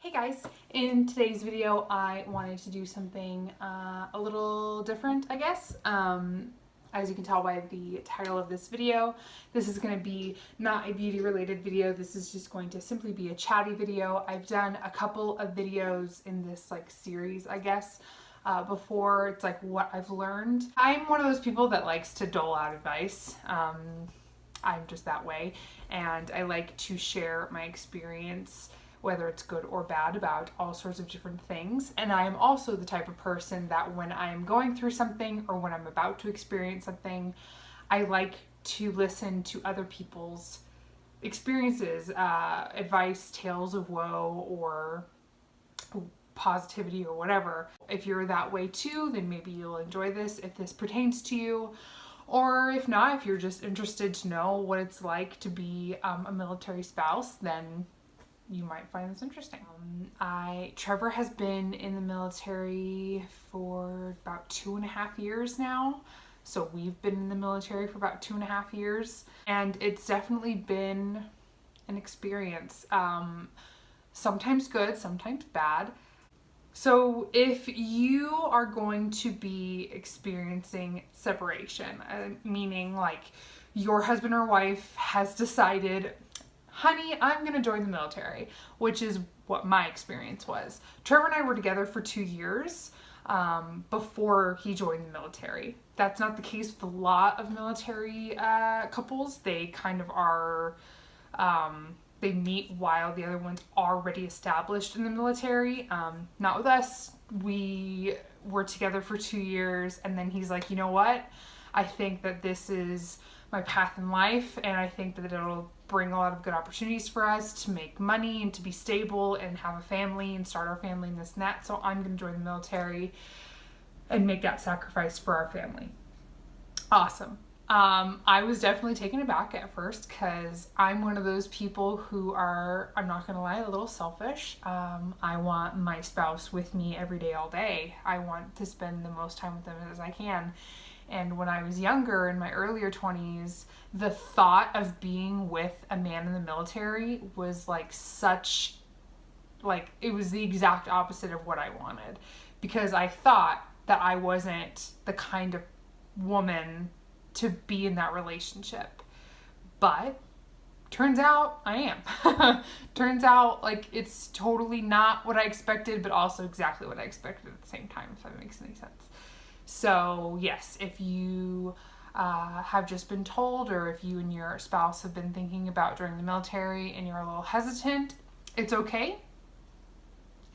Hey guys, in today's video I wanted to do something a little different, I guess. As you can tell by the title of this video, this is going to be not a beauty related video. This is just going to simply be a chatty video. I've done a couple of videos in this series, I guess, before. It's like what I've learned. I'm one of those people that likes to dole out advice. I'm just that way, and I like to share my experience, whether it's good or bad, about all sorts of different things. And I am also the type of person that when I am going through something or when I'm about to experience something, I like to listen to other people's experiences, advice, tales of woe, or positivity, or whatever. If you're that way too, then maybe you'll enjoy this if this pertains to you. Or if not, if you're just interested to know what it's like to be a military spouse, then you might find this interesting. Trevor has been in the military for about 2.5 years now. So we've been in the military for about 2.5 years, and it's definitely been an experience. Sometimes good, sometimes bad. So if you are going to be experiencing separation, meaning like your husband or wife has decided, honey, I'm going to join the military, which is what my experience was. Trevor and I were together for 2 years before he joined the military. That's not the case with a lot of military couples. They kind of are, they meet while the other one's already established in the military. Not with us. We were together for 2 years, and then he's like, you know what? I think that this is my path in life, and I think that it'll bring a lot of good opportunities for us to make money and to be stable and have a family and start our family and this and that. So I'm going to join the military and make that sacrifice for our family. Awesome. I was definitely taken aback at first because I'm one of those people who are, I'm not going to lie, a little selfish. I want my spouse with me every day, all day. I want to spend the most time with them as I can. And when I was younger, in my earlier 20s, the thought of being with a man in the military was it was the exact opposite of what I wanted. Because I thought that I wasn't the kind of woman to be in that relationship. But turns out I am. Turns out it's totally not what I expected, but also exactly what I expected at the same time, if that makes any sense. So yes, if you have just been told, or if you and your spouse have been thinking about joining the military and you're a little hesitant, it's okay.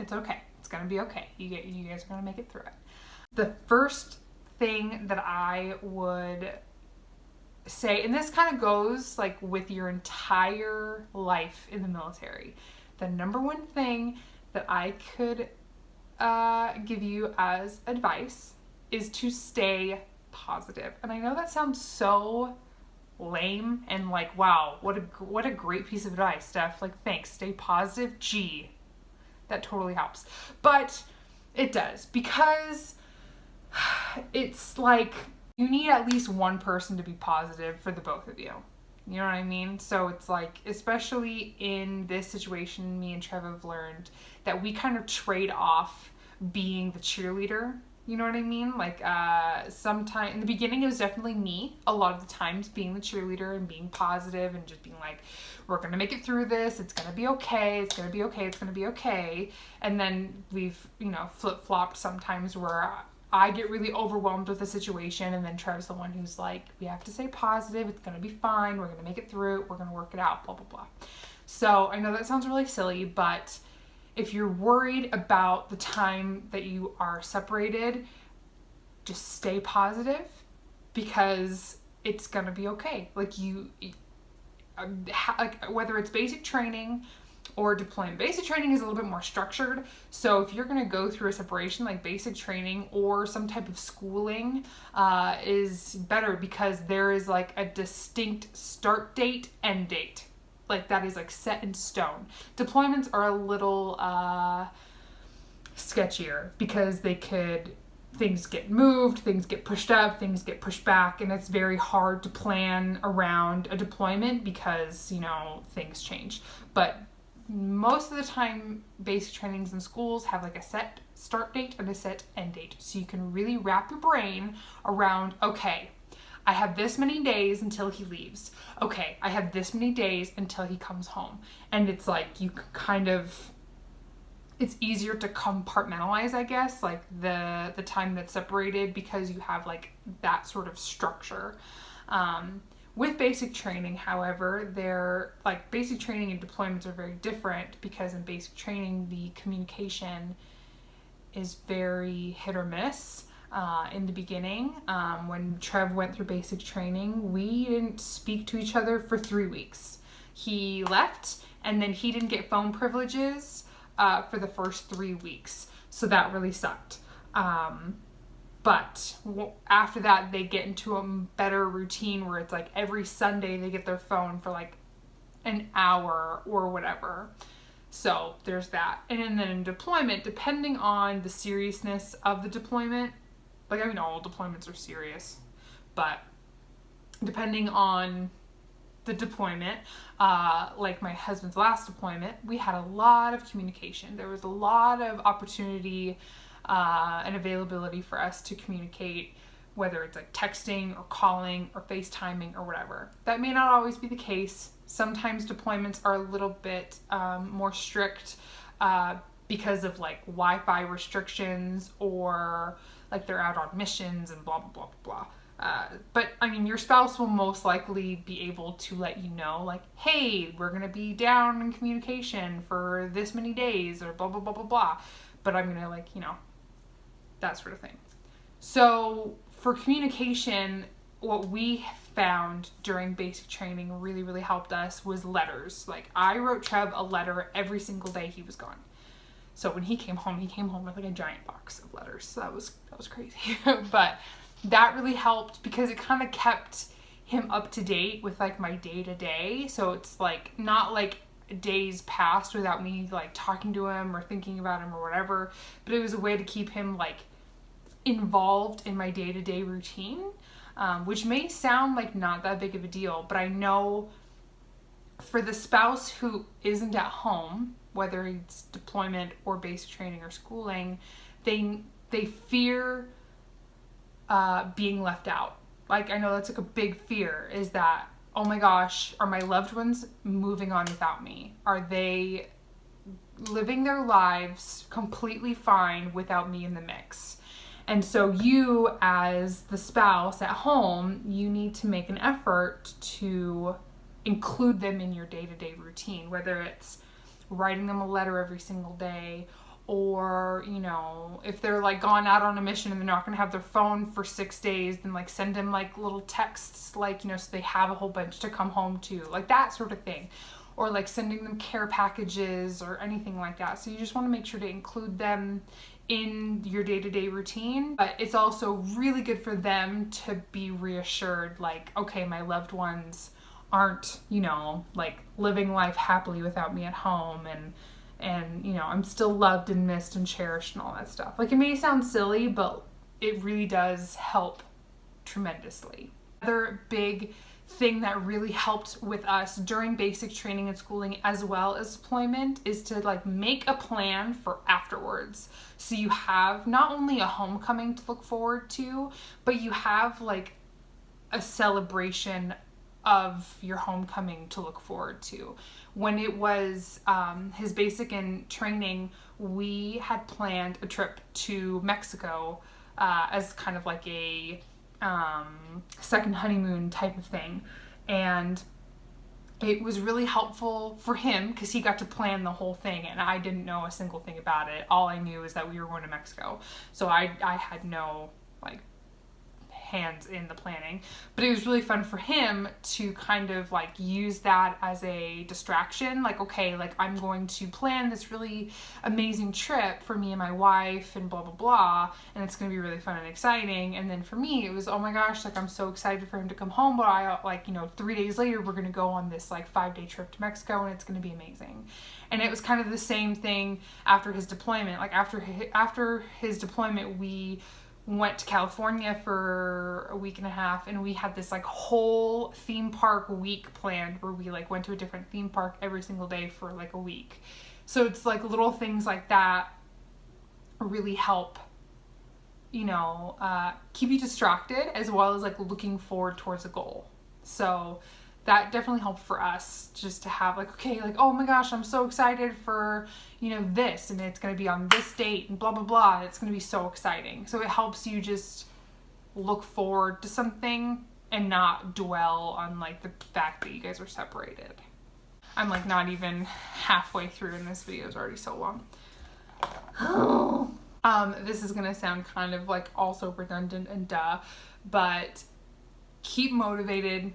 It's okay. It's going to be okay. You guys are going to make it through it. The first thing that I would say, and this kind of goes with your entire life in the military, the number one thing that I could give you as advice is to stay positive. And I know that sounds so lame and wow, what a great piece of advice, Steph. Thanks. Stay positive. Gee, that totally helps. But it does, because it's you need at least one person to be positive for the both of you. You know what I mean? So it's especially in this situation, me and Trev have learned that we kind of trade off being the cheerleader. You know what I mean? Sometime in the beginning, it was definitely me. A lot of the times being the cheerleader and being positive and just being we're going to make it through this. It's going to be okay. It's going to be okay. It's going to be okay. And then we've, flip-flopped sometimes where I get really overwhelmed with the situation, and then Trev's the one who's we have to stay positive. It's going to be fine. We're going to make it through it. We're going to work it out, blah, blah, blah. So I know that sounds really silly, but if you're worried about the time that you are separated, just stay positive, because it's going to be okay. Whether it's basic training or deployment. Basic training is a little bit more structured. So if you're going to go through a separation, basic training or some type of schooling is better, because there is a distinct start date, end date. That is set in stone. Deployments are a little sketchier, because things get moved, things get pushed up, things get pushed back, and it's very hard to plan around a deployment because, things change. But most of the time basic trainings in schools have like a set start date and a set end date. So you can really wrap your brain around, okay, I have this many days until he leaves. Okay, I have this many days until he comes home. And it's like you kind of, it's easier to compartmentalize, I guess, like the time that's separated, because you have like that sort of structure. With basic training, however, they're like basic training and deployments are very different, because in basic training the communication is very hit or miss. In the beginning, when Trev went through basic training, we didn't speak to each other for 3 weeks. He left, and then he didn't get phone privileges for the first 3 weeks. So that really sucked. But after that, they get into a better routine where it's like every Sunday they get their phone for like an hour or whatever. So there's that. And then in deployment, depending on the seriousness of the deployment, like, I mean, all deployments are serious, but depending on the deployment, like my husband's last deployment, we had a lot of communication. There was a lot of opportunity and availability for us to communicate, whether it's like texting or calling or FaceTiming or whatever. That may not always be the case. Sometimes deployments are a little bit more strict because of like Wi-Fi restrictions, or like they're out on missions and blah, blah, blah, blah, blah. But I mean, your spouse will most likely be able to let you know, like, hey, we're going to be down in communication for this many days, or blah, blah, blah, blah, blah. But I'm going to, like, you know, that sort of thing. So for communication, what we found during basic training really, really helped us was letters. Like, I wrote Trev a letter every single day he was gone. So when he came home with like a giant box of letters. So that was crazy. But that really helped, because it kind of kept him up to date with like my day to day. So it's like not like days passed without me like talking to him or thinking about him or whatever, but it was a way to keep him like involved in my day to day routine, which may sound like not that big of a deal, but I know for the spouse who isn't at home, whether it's deployment or basic training or schooling, they fear being left out. Like, I know that's like a big fear, is that, oh my gosh, are my loved ones moving on without me? Are they living their lives completely fine without me in the mix? And so you, as the spouse at home, you need to make an effort to include them in your day-to-day routine, whether it's writing them a letter every single day, or, you know, if they're like gone out on a mission and they're not going to have their phone for 6 days, then like send them like little texts, like, you know, so they have a whole bunch to come home to, like that sort of thing, or like sending them care packages or anything like that. So you just want to make sure to include them in your day-to-day routine. But it's also really good for them to be reassured, like, okay, my loved ones aren't, you know, like living life happily without me at home, and you know, I'm still loved and missed and cherished and all that stuff. Like, it may sound silly, but it really does help tremendously. Another big thing that really helped with us during basic training and schooling as well as deployment is to like make a plan for afterwards. So you have not only a homecoming to look forward to, but you have like a celebration of your homecoming to look forward to. When it was his basic and training, we had planned a trip to Mexico as kind of like a second honeymoon type of thing. And it was really helpful for him because he got to plan the whole thing, and I didn't know a single thing about it. All I knew is that we were going to Mexico. So I had no like hands in the planning, but it was really fun for him to kind of like use that as a distraction. Like, okay, like I'm going to plan this really amazing trip for me and my wife and blah, blah, blah. And it's going to be really fun and exciting. And then for me, it was, oh my gosh, like I'm so excited for him to come home. But I like, you know, 3 days later, we're going to go on this like 5-day trip to Mexico, and it's going to be amazing. And it was kind of the same thing after his deployment. Like after his deployment, we went to California for a week and a half, and we had this like whole theme park week planned where we like went to a different theme park every single day for like a week. So it's like little things like that really help, you know, keep you distracted as well as like looking forward towards a goal. So that definitely helped for us, just to have like, okay, like, oh my gosh, I'm so excited for, you know, this, and it's going to be on this date and blah, blah, blah. It's going to be so exciting. So it helps you just look forward to something and not dwell on like the fact that you guys are separated. I'm like not even halfway through and this video is already so long. This is going to sound kind of like also redundant and duh, but keep motivated,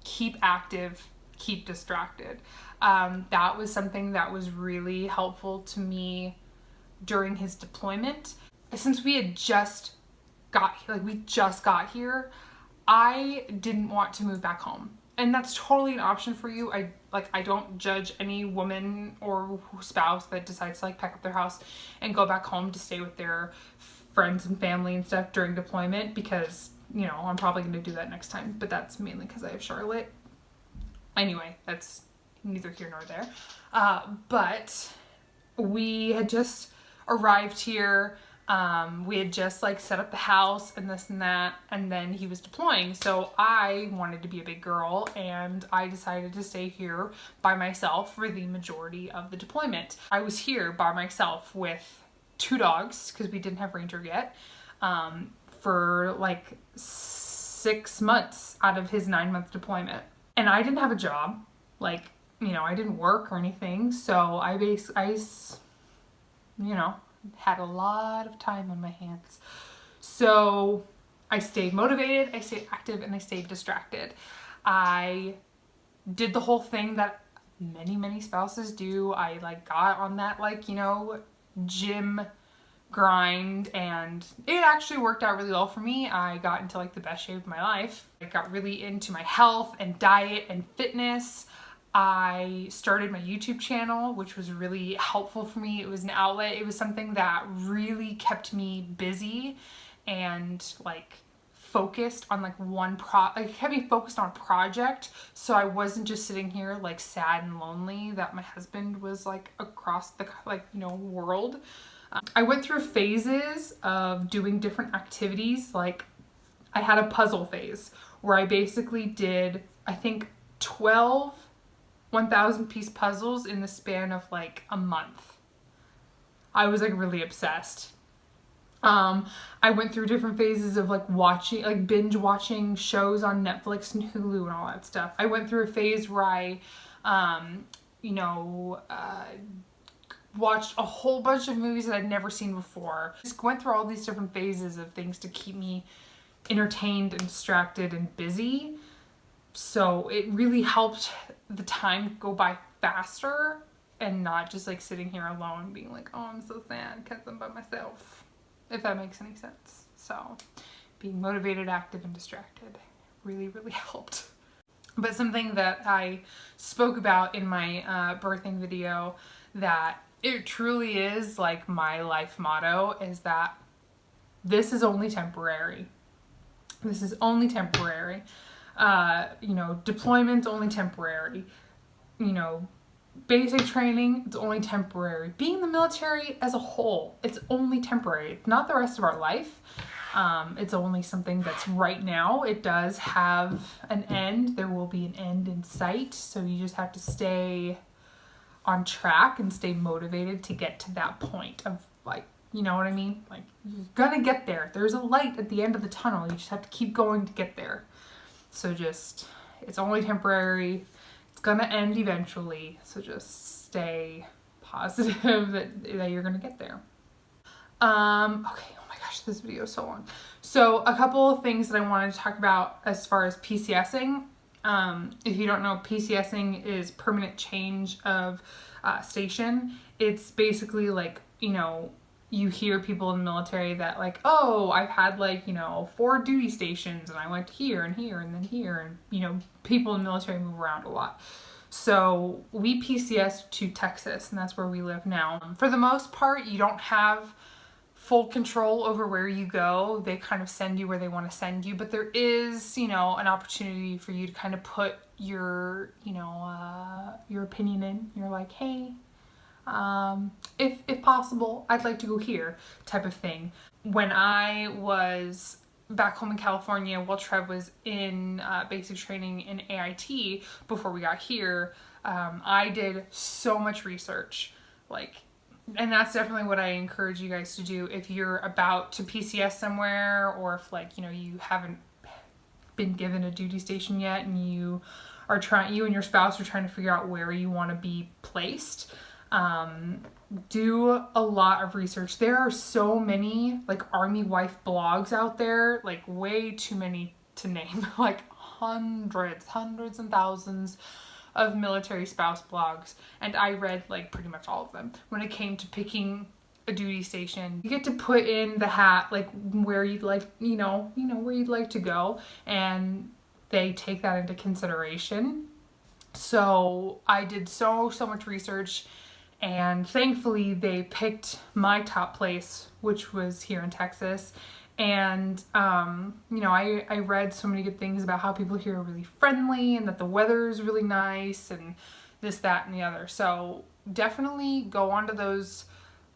keep active, keep distracted. That was something that was really helpful to me during his deployment. Since we had just got here, I didn't want to move back home. And that's totally an option for you. I don't judge any woman or spouse that decides to like pack up their house and go back home to stay with their friends and family and stuff during deployment, because, you know, I'm probably going to do that next time, but that's mainly because I have Charlotte. Anyway, that's neither here nor there. But we had just arrived here. We had just like set up the house and this and that, and then he was deploying. So I wanted to be a big girl, and I decided to stay here by myself for the majority of the deployment. I was here by myself with 2 dogs because we didn't have Ranger yet, for like 6 months out of his 9-month deployment. And I didn't have a job, like, you know, I didn't work or anything. So I you know, had a lot of time on my hands. So I stayed motivated, I stayed active, and I stayed distracted. I did the whole thing that many spouses do. I like got on that, like, you know, gym grind, and it actually worked out really well for me. I got into like the best shape of my life. I got really into my health and diet and fitness. I started my YouTube channel, which was really helpful for me. It was an outlet. It was something that really kept me busy and like focused on like it kept me focused on a project. So I wasn't just sitting here like sad and lonely that my husband was like across the like, you know, world. I went through phases of doing different activities. Like I had a puzzle phase where I basically did, I think, 12 1,000-piece puzzles in the span of like a month. I was like really obsessed. I went through different phases of like binge watching shows on Netflix and Hulu and all that stuff. I went through a phase where I, watched a whole bunch of movies that I'd never seen before. Just went through all these different phases of things to keep me entertained and distracted and busy. So it really helped the time go by faster and not just like sitting here alone being like, oh, I'm so sad because I'm by myself, if that makes any sense. So being motivated, active, and distracted really helped. But something that I spoke about in my birthing video, that it truly is like my life motto, is that this is only temporary. This is only temporary. You know, deployment's only temporary. You know, basic training, it's only temporary. Being in the military as a whole, it's only temporary. It's not the rest of our life. It's only something that's right now. It does have an end. There will be an end in sight. So you just have to stay on track and stay motivated to get to that point of like, you know what I mean? Like, you're gonna get there. There's a light at the end of the tunnel. You just have to keep going to get there. So just, it's only temporary. It's gonna end eventually. So just stay positive that you're gonna get there. Okay, oh my gosh, this video is so long. So a couple of things that I wanted to talk about as far as PCSing. If you don't know, PCSing is permanent change of station. It's basically like, you know, you hear people in the military that like, oh, I've had like, you know, 4 duty stations and I went here and here and then here, and, you know, people in the military move around a lot. So we PCS to Texas, and that's where we live now. For the most part, you don't have full control over where you go. They kind of send you where they want to send you, but there is, you know, an opportunity for you to kind of put your, you know, your opinion in. You're like, hey, if possible, I'd like to go here, type of thing. When I was back home in California, while Trev was in basic training in AIT before we got here, I did so much research, like, and that's definitely what I encourage you guys to do if you're about to PCS somewhere, or if, like, you know, you haven't been given a duty station yet and you and your spouse are trying to figure out where you want to be placed. Do a lot of research. There are so many, like, Army wife blogs out there, like way too many to name, like hundreds and thousands of military spouse blogs, and I read like pretty much all of them. When it came to picking a duty station, you get to put in the hat like where you'd like, you know where you'd like to go, and they take that into consideration. So I did so much research, and thankfully they picked my top place, which was here in Texas. And, you know, I read so many good things about how people here are really friendly and that the weather is really nice and this, that, and the other. So definitely go onto those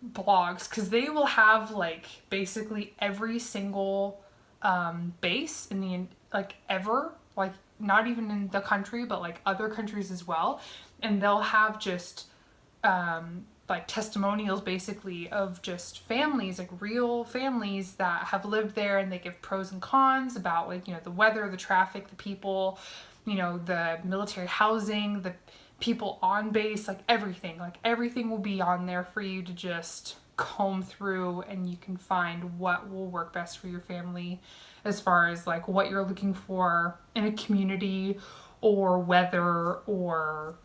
blogs, because they will have like basically every single base in the, like, ever, like not even in the country, but like other countries as well. And they'll have just like testimonials basically of just families, like real families that have lived there, and they give pros and cons about, like, you know, the weather, the traffic, the people, you know, the military housing, the people on base, like everything will be on there for you to just comb through, and you can find what will work best for your family as far as like what you're looking for in a community or weather or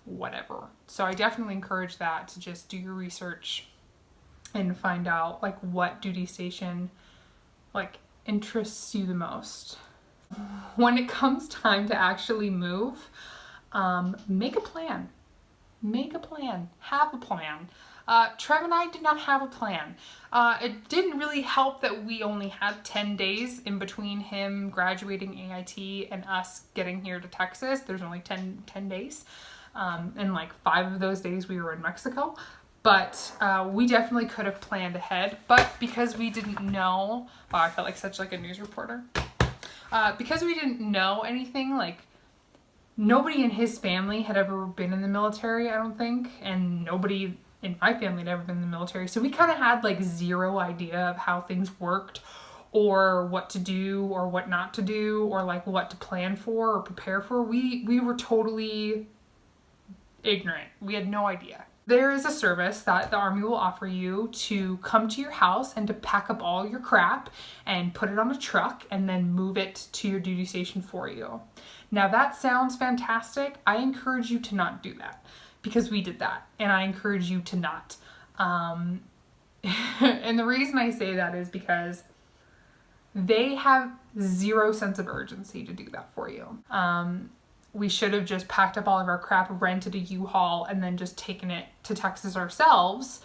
whatever. So I definitely encourage that, to just do your research and find out like what duty station like interests you the most. When it comes time to actually move, make a plan. Have a plan. Trev and I did not have a plan. It didn't really help that we only had 10 days in between him graduating AIT and us getting here to Texas. There's only 10 days. And like 5 of those days we were in Mexico. But we definitely could have planned ahead. But because we didn't know, wow, I felt like such like a news reporter. Because we didn't know anything, like nobody in his family had ever been in the military, I don't think. And nobody in my family had ever been in the military. So we kind of had like zero idea of how things worked, or what to do or what not to do, or like what to plan for or prepare for. We were totally ignorant. We had no idea. There is a service that the Army will offer you to come to your house and to pack up all your crap and put it on a truck and then move it to your duty station for you. Now that sounds fantastic. I encourage you to not do that, because we did that, and I encourage you to not. And the reason I say that is because they have zero sense of urgency to do that for you. We should have just packed up all of our crap, rented a U-Haul, and then just taken it to Texas ourselves.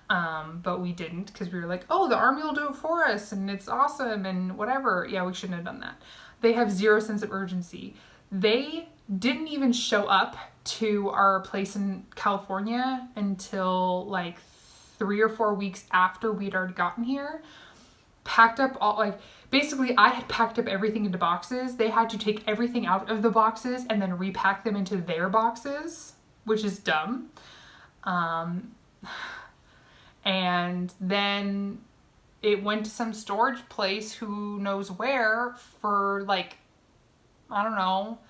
But we didn't, because we were like, oh, the Army will do it for us and it's awesome and whatever. Yeah, we shouldn't have done that. They have zero sense of urgency. They didn't even show up to our place in California until like 3 or 4 weeks after we'd already gotten here. Packed up all, like, basically I had packed up everything into boxes. They had to take everything out of the boxes and then repack them into their boxes, which is dumb. And then it went to some storage place, who knows where, for like, I don't know,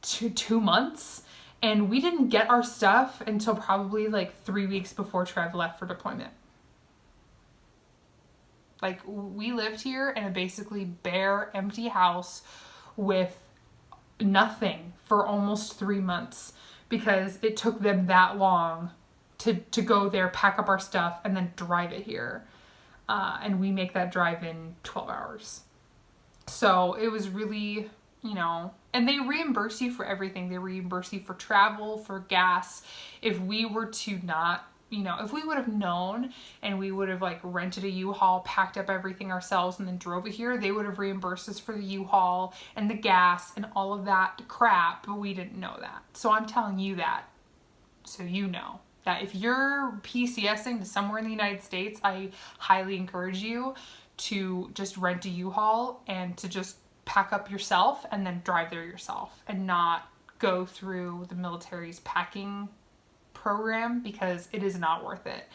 two months. And we didn't get our stuff until probably like 3 weeks before Trev left for deployment. Like, we lived here in a basically bare, empty house with nothing for almost 3 months, because it took them that long to go there, pack up our stuff, and then drive it here. And we make that drive in 12 hours. So it was really, you know, and they reimburse you for everything. They reimburse you for travel, for gas. If we were to not, if we would have known and we would have like rented a U-Haul, packed up everything ourselves and then drove it here, they would have reimbursed us for the U-Haul and the gas and all of that crap, but we didn't know that. So I'm telling you that, so you know that if you're PCSing to somewhere in the United States, I highly encourage you to just rent a U-Haul and to just pack up yourself and then drive there yourself and not go through the military's packing program, because it is not worth it.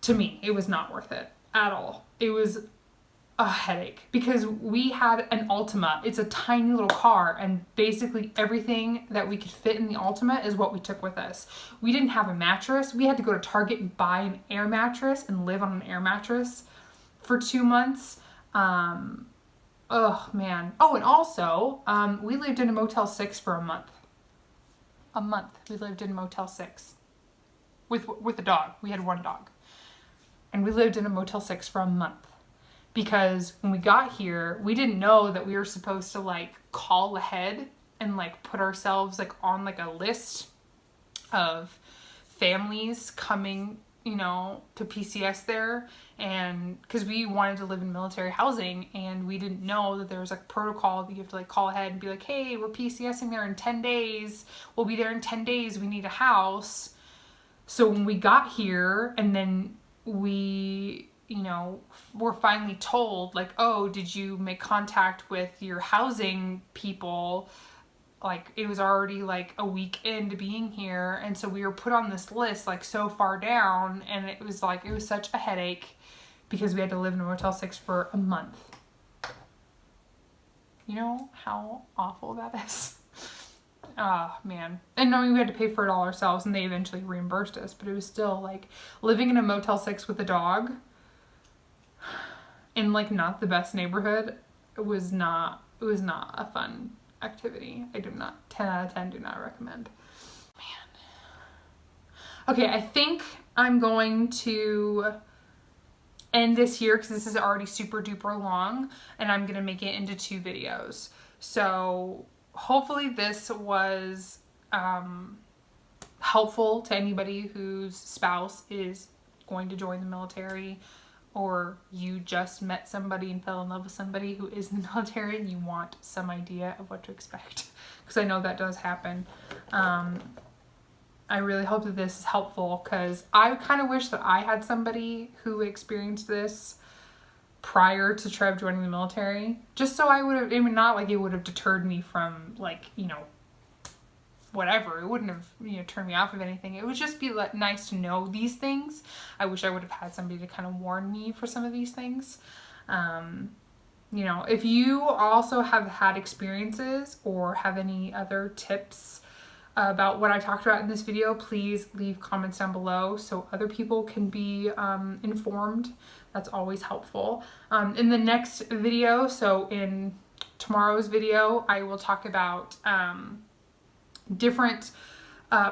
To me, it was not worth it at all. It was a headache because we had an Altima. It's a tiny little car, and basically everything that we could fit in the Altima is what we took with us. We didn't have a mattress. We had to go to Target and buy an air mattress and live on an air mattress for 2 months. Oh man. Oh, and also, we lived in a Motel 6 for a month. A month. We lived in Motel 6 with a dog. We had one dog. And we lived in a Motel 6 for a month. Because when we got here, we didn't know that we were supposed to like call ahead and like put ourselves like on like a list of families coming, to PCS there. And because we wanted to live in military housing, and we didn't know that there was like protocol that you have to like call ahead and be like, hey, we're PCSing there in 10 days. We'll be there in 10 days. We need a house. So when we got here and then we, were finally told like, oh, did you make contact with your housing people? Like it was already like a week into being here. And so we were put on this list like so far down, and it was such a headache because we had to live in a Motel 6 for a month. You know how awful that is? Oh man. And we had to pay for it all ourselves, and they eventually reimbursed us, but it was still like living in a Motel 6 with a dog in like not the best neighborhood. It was not a fun activity. 10 out of 10 do not recommend. Man. Okay, I think I'm going to end this here because this is already super duper long, and I'm gonna make it into 2 videos. So hopefully this was helpful to anybody whose spouse is going to join the military, or you just met somebody and fell in love with somebody who is in the military and you want some idea of what to expect, because I know that does happen. I really hope that this is helpful, because I kind of wish that I had somebody who experienced this prior to Trev joining the military, just so I would have, not like it would have deterred me from like, whatever. It wouldn't have, turned me off of anything. It would just be nice to know these things. I wish I would have had somebody to kind of warn me for some of these things. If you also have had experiences or have any other tips about what I talked about in this video, please leave comments down below so other people can be informed. That's always helpful. In the next video, so in tomorrow's video, I will talk about different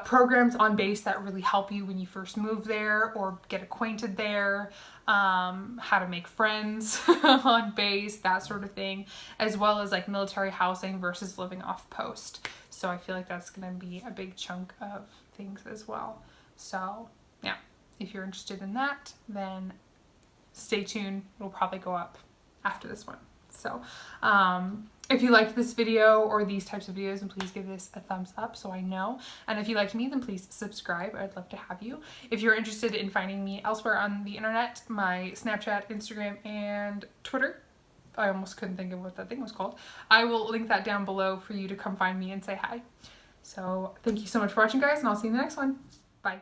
programs on base that really help you when you first move there or get acquainted there, how to make friends on base, that sort of thing, as well as like military housing versus living off post. So I feel like that's going to be a big chunk of things as well. So yeah, if you're interested in that, then stay tuned. It'll probably go up after this one. So if you liked this video or these types of videos, then please give this a thumbs up so I know. And if you liked me, then please subscribe. I'd love to have you. If you're interested in finding me elsewhere on the internet, my Snapchat, Instagram, and Twitter, I almost couldn't think of what that thing was called. I will link that down below for you to come find me and say hi. So thank you so much for watching, guys, and I'll see you in the next one. Bye.